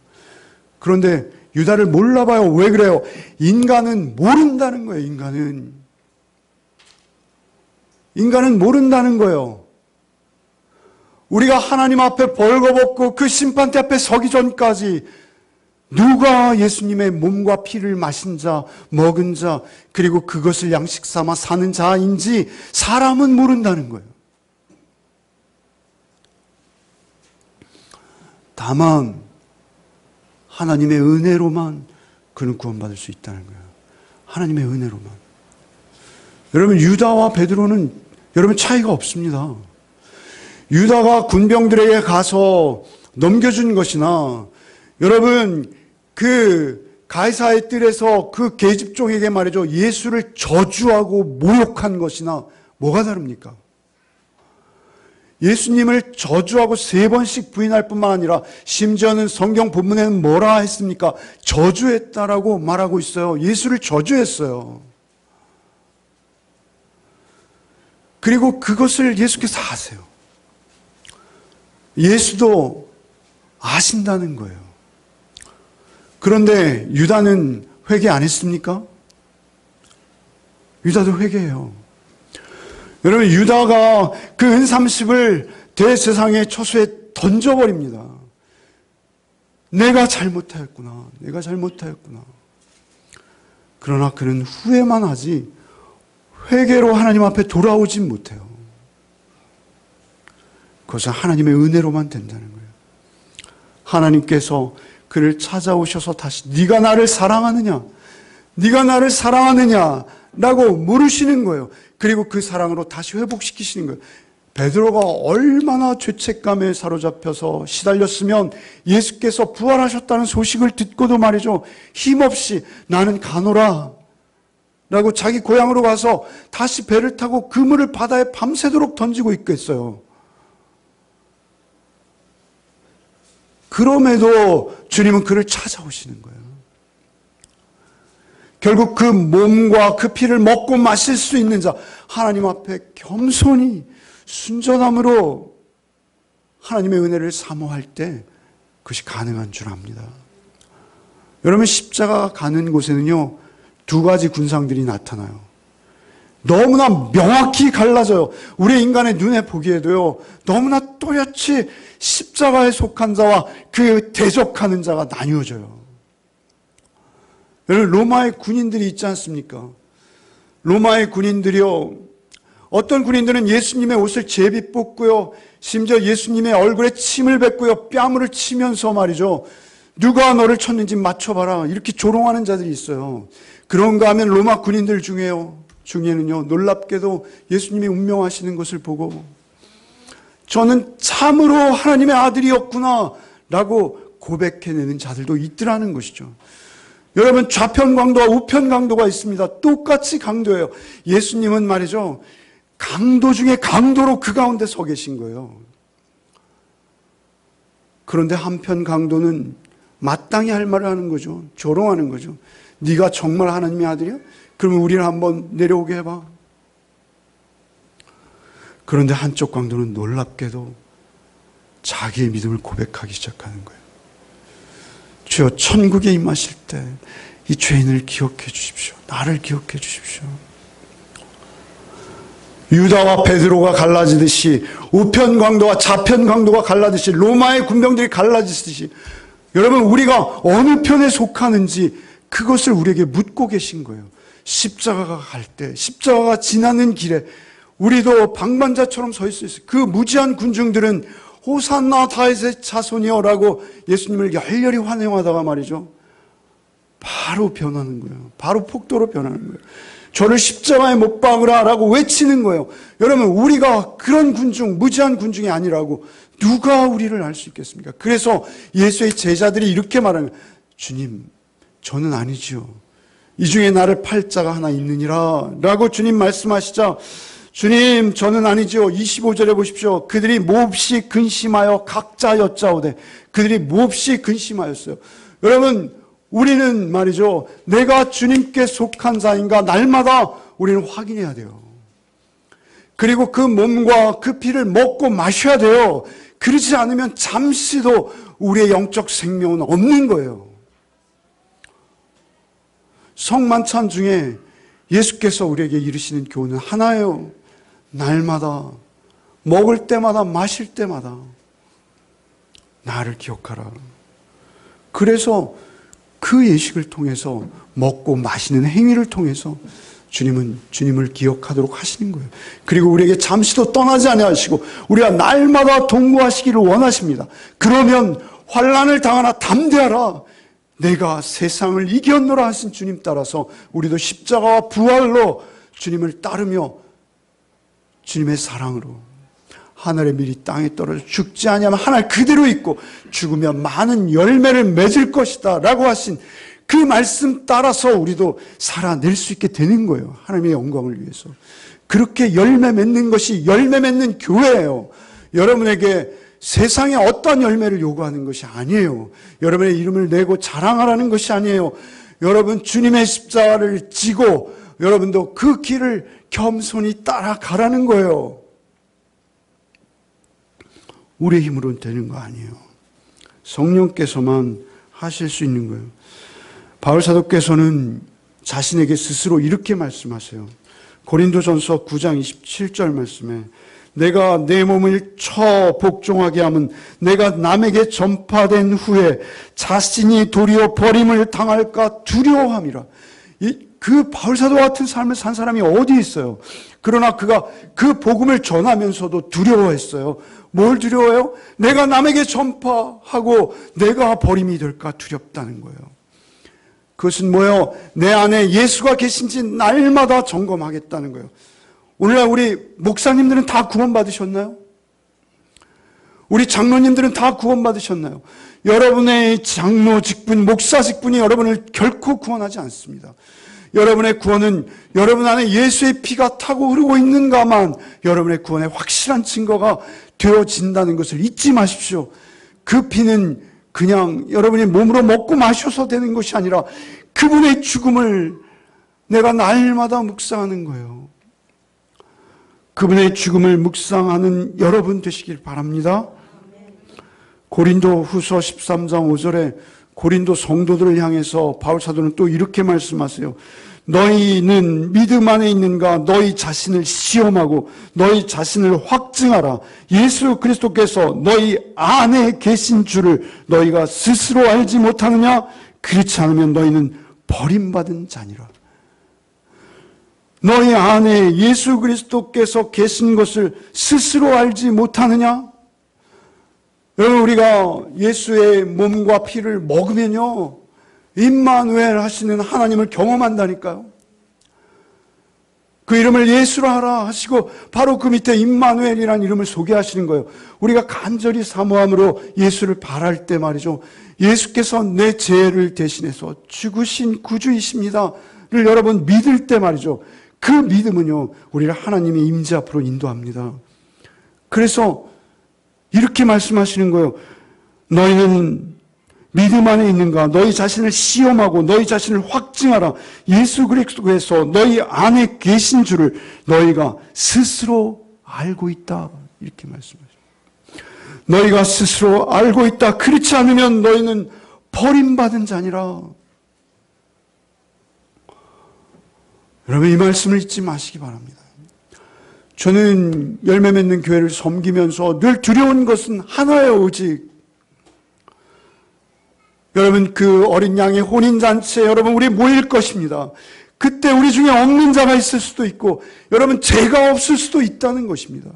그런데 유다를 몰라봐요. 왜 그래요? 인간은 모른다는 거예요. 인간은 모른다는 거예요. 우리가 하나님 앞에 벌거벗고 그 심판대 앞에 서기 전까지 누가 예수님의 몸과 피를 마신 자, 먹은 자, 그리고 그것을 양식 삼아 사는 자인지 사람은 모른다는 거예요. 다만 하나님의 은혜로만 그는 구원받을 수 있다는 거예요. 하나님의 은혜로만. 여러분, 유다와 베드로는 여러분 차이가 없습니다. 유다가 군병들에게 가서 넘겨준 것이나 여러분 그 가이사의 뜰에서 그 계집종에게 말이죠, 예수를 저주하고 모욕한 것이나 뭐가 다릅니까? 예수님을 저주하고 3번씩 부인할 뿐만 아니라 심지어는 성경 본문에는 뭐라 했습니까? 저주했다라고 말하고 있어요. 예수를 저주했어요. 그리고 그것을 예수께서 아세요. 예수도 아신다는 거예요. 그런데 유다는 회개 안 했습니까? 유다도 회개해요. 여러분, 유다가 그 은30을 대제사장의 처소에 던져버립니다. 내가 잘못하였구나. 그러나 그는 후회만 하지 회개로 하나님 앞에 돌아오지 못해요. 그것은 하나님의 은혜로만 된다는 거예요. 하나님께서 그를 찾아오셔서 다시 네가 나를 사랑하느냐 라고 물으시는 거예요. 그리고 그 사랑으로 다시 회복시키시는 거예요. 베드로가 얼마나 죄책감에 사로잡혀서 시달렸으면 예수께서 부활하셨다는 소식을 듣고도 말이죠, 힘없이 나는 가노라 라고 자기 고향으로 가서 다시 배를 타고 그물을 바다에 밤새도록 던지고 있겠어요. 그럼에도 주님은 그를 찾아오시는 거예요. 결국 그 몸과 그 피를 먹고 마실 수 있는 자, 하나님 앞에 겸손히 순전함으로 하나님의 은혜를 사모할 때 그것이 가능한 줄 압니다. 여러분, 십자가가 가는 곳에는요, 두 가지 군상들이 나타나요. 너무나 명확히 갈라져요. 우리 인간의 눈에 보기에도요, 너무나 또렷이 십자가에 속한 자와 그 대적하는 자가 나뉘어져요. 여러분, 로마의 군인들이 있지 않습니까? 로마의 군인들이요, 어떤 군인들은 예수님의 옷을 제비 뽑고요, 심지어 예수님의 얼굴에 침을 뱉고요, 뺨을 치면서 말이죠, 누가 너를 쳤는지 맞춰봐라, 이렇게 조롱하는 자들이 있어요. 그런가 하면 로마 군인들 중에는요, 놀랍게도 예수님이 운명하시는 것을 보고 저는 참으로 하나님의 아들이었구나 라고 고백해내는 자들도 있더라는 것이죠. 여러분, 좌편 강도와 우편 강도가 있습니다. 똑같이 강도예요. 예수님은 말이죠, 강도 중에 강도로 그 가운데 서 계신 거예요. 그런데 한편 강도는 마땅히 할 말을 하는 거죠. 조롱하는 거죠. 네가 정말 하나님의 아들이야? 그러면 우리를 한번 내려오게 해봐. 그런데 한쪽 강도는 놀랍게도 자기의 믿음을 고백하기 시작하는 거예요. 주여, 천국에 임하실 때 이 죄인을 기억해 주십시오. 나를 기억해 주십시오. 유다와 베드로가 갈라지듯이, 우편 강도와 좌편 강도가 갈라지듯이, 로마의 군병들이 갈라지듯이, 여러분, 우리가 어느 편에 속하는지 그것을 우리에게 묻고 계신 거예요. 십자가가 갈 때, 십자가가 지나는 길에 우리도 방관자처럼 서 있을 수 있어요. 그 무지한 군중들은 호산나 다윗의 자손이여라고 예수님을 열렬히 환영하다가 말이죠, 바로 변하는 거예요. 바로 폭도로 변하는 거예요. 저를 십자가에 못 박으라 라고 외치는 거예요. 여러분, 우리가 그런 군중, 무지한 군중이 아니라고 누가 우리를 알 수 있겠습니까? 그래서 예수의 제자들이 이렇게 말하는 거예요. 주님, 저는 아니지요. 이 중에 나를 팔 자가 하나 있느니라 라고 주님 말씀하시자, 주님, 저는 아니지요. 25절에 보십시오. 그들이 몹시 근심하여 각자 여짜오되, 그들이 몹시 근심하였어요. 여러분, 우리는 말이죠, 내가 주님께 속한 자인가 날마다 우리는 확인해야 돼요. 그리고 그 몸과 그 피를 먹고 마셔야 돼요. 그러지 않으면 잠시도 우리의 영적 생명은 없는 거예요. 성만찬 중에 예수께서 우리에게 이르시는 교훈은 하나예요. 날마다, 먹을 때마다, 마실 때마다 나를 기억하라. 그래서 그 예식을 통해서, 먹고 마시는 행위를 통해서 주님은 주님을 기억하도록 하시는 거예요. 그리고 우리에게 잠시도 떠나지 아니하시고 우리가 날마다 동무하시기를 원하십니다. 그러면 환난을 당하나 담대하라, 내가 세상을 이겼노라 하신 주님 따라서 우리도 십자가와 부활로 주님을 따르며 주님의 사랑으로 하늘의 밀이 땅에 떨어져 죽지 아니하면 하늘 그대로 있고 죽으면 많은 열매를 맺을 것이다 라고 하신 그 말씀 따라서 우리도 살아낼 수 있게 되는 거예요. 하나님의 영광을 위해서. 그렇게 열매 맺는 것이 열매 맺는 교회예요. 여러분에게 세상에 어떤 열매를 요구하는 것이 아니에요. 여러분의 이름을 내고 자랑하라는 것이 아니에요. 여러분, 주님의 십자가를 지고 여러분도 그 길을 겸손히 따라가라는 거예요. 우리의 힘으로는 되는 거 아니에요. 성령께서만 하실 수 있는 거예요. 바울 사도께서는 자신에게 스스로 이렇게 말씀하세요. 고린도전서 9장 27절 말씀에, 내가 내 몸을 복종하게 하면 내가 남에게 전파된 후에 자신이 도리어 버림을 당할까 두려워함이라. 그 바울사도 같은 삶을 산 사람이 어디 있어요? 그러나 그가 그 복음을 전하면서도 두려워했어요. 뭘 두려워해요? 내가 남에게 전파하고 내가 버림이 될까 두렵다는 거예요. 그것은 뭐예요? 내 안에 예수가 계신지 날마다 점검하겠다는 거예요. 오늘날 우리 목사님들은 다 구원받으셨나요? 우리 장로님들은 다 구원받으셨나요? 여러분의 장로 직분, 목사 직분이 여러분을 결코 구원하지 않습니다. 여러분의 구원은 여러분 안에 예수의 피가 타고 흐르고 있는가만 여러분의 구원의 확실한 증거가 되어진다는 것을 잊지 마십시오. 그 피는 그냥 여러분이 몸으로 먹고 마셔서 되는 것이 아니라 그분의 죽음을 내가 날마다 묵상하는 거예요. 그분의 죽음을 묵상하는 여러분 되시길 바랍니다. 고린도 후서 13장 5절에 고린도 성도들을 향해서 바울 사도는 또 이렇게 말씀하세요. 너희는 믿음 안에 있는가? 너희 자신을 시험하고 너희 자신을 확증하라. 예수 그리스도께서 너희 안에 계신 줄을 너희가 스스로 알지 못하느냐? 그렇지 않으면 너희는 버림받은 자니라. 너희 안에 예수 그리스도께서 계신 것을 스스로 알지 못하느냐? 여러분, 우리가 예수의 몸과 피를 먹으면요, 임마누엘 하시는 하나님을 경험한다니까요. 그 이름을 예수라 하라 하시고 바로 그 밑에 임마누엘이라는 이름을 소개하시는 거예요. 우리가 간절히 사모함으로 예수를 바랄 때 말이죠. 예수께서 내 죄를 대신해서 죽으신 구주이십니다를 여러분 믿을 때 말이죠. 그 믿음은요, 우리를 하나님의 임재 앞으로 인도합니다. 그래서 이렇게 말씀하시는 거예요. 너희는 믿음 안에 있는가? 너희 자신을 시험하고 너희 자신을 확증하라. 예수 그리스도께서 너희 안에 계신 줄을 너희가 스스로 알고 있다. 이렇게 말씀하십니다. 너희가 스스로 알고 있다. 그렇지 않으면 너희는 버림받은 자니라. 여러분, 이 말씀을 잊지 마시기 바랍니다. 저는 열매 맺는 교회를 섬기면서 늘 두려운 것은 하나예요, 오직. 여러분, 그 어린 양의 혼인잔치에 여러분 우리 모일 것입니다. 그때 우리 중에 없는 자가 있을 수도 있고 여러분 죄가 없을 수도 있다는 것입니다.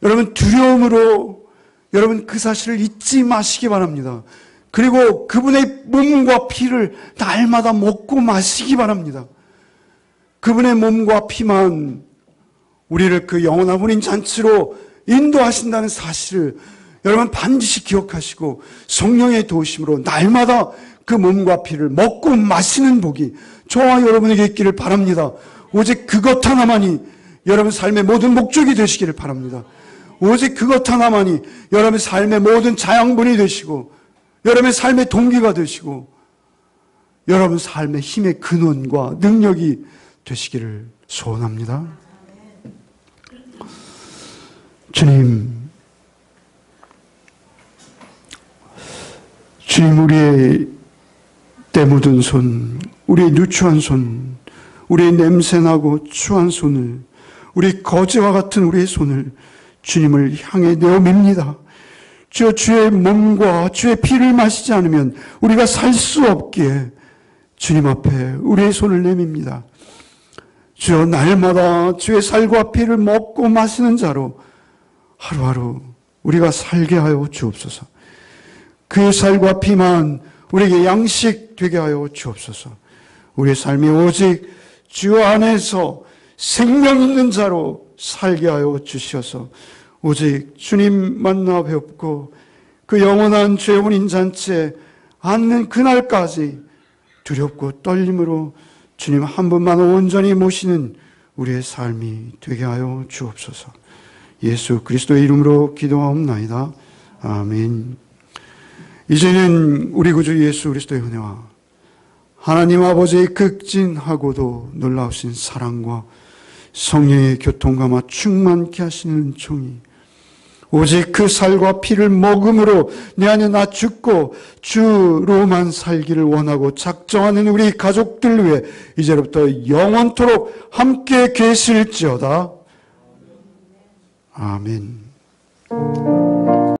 여러분, 두려움으로 여러분 그 사실을 잊지 마시기 바랍니다. 그리고 그분의 몸과 피를 날마다 먹고 마시기 바랍니다. 그분의 몸과 피만 우리를 그 영원한 혼인잔치로 인도하신다는 사실을 여러분 반드시 기억하시고 성령의 도우심으로 날마다 그 몸과 피를 먹고 마시는 복이 저와 여러분에게 있기를 바랍니다. 오직 그것 하나만이 여러분 삶의 모든 목적이 되시기를 바랍니다. 오직 그것 하나만이 여러분의 삶의 모든 자양분이 되시고 여러분의 삶의 동기가 되시고 여러분 삶의 힘의 근원과 능력이 되시기를 소원합니다. 주님, 우리의 때 묻은 손, 우리의 누추한 손, 우리의 냄새나고 추한 손을, 우리 거지와 같은 우리의 손을 주님을 향해 내어 밉니다. 주여, 주의 몸과 주의 피를 마시지 않으면 우리가 살 수 없기에 주님 앞에 우리의 손을 내밉니다. 주여, 날마다 주의 살과 피를 먹고 마시는 자로 하루하루 우리가 살게 하여 주옵소서. 그 살과 피만 우리에게 양식 되게 하여 주옵소서. 우리의 삶이 오직 주 안에서 생명 있는 자로 살게 하여 주셔서 오직 주님 만나 뵙고 그 영원한 죄 혼인잔치에 앉는 그날까지 두렵고 떨림으로 주님 한 분만 온전히 모시는 우리의 삶이 되게 하여 주옵소서. 예수 그리스도의 이름으로 기도하옵나이다. 아멘. 이제는 우리 구주 예수 그리스도의 은혜와 하나님 아버지의 극진하고도 놀라우신 사랑과 성령의 교통감화 충만케 하시는 은총이 오직 그 살과 피를 먹음으로 내 안에 나 죽고 주로만 살기를 원하고 작정하는 우리 가족들 위해 이제부터 영원토록 함께 계실지어다. 아멘.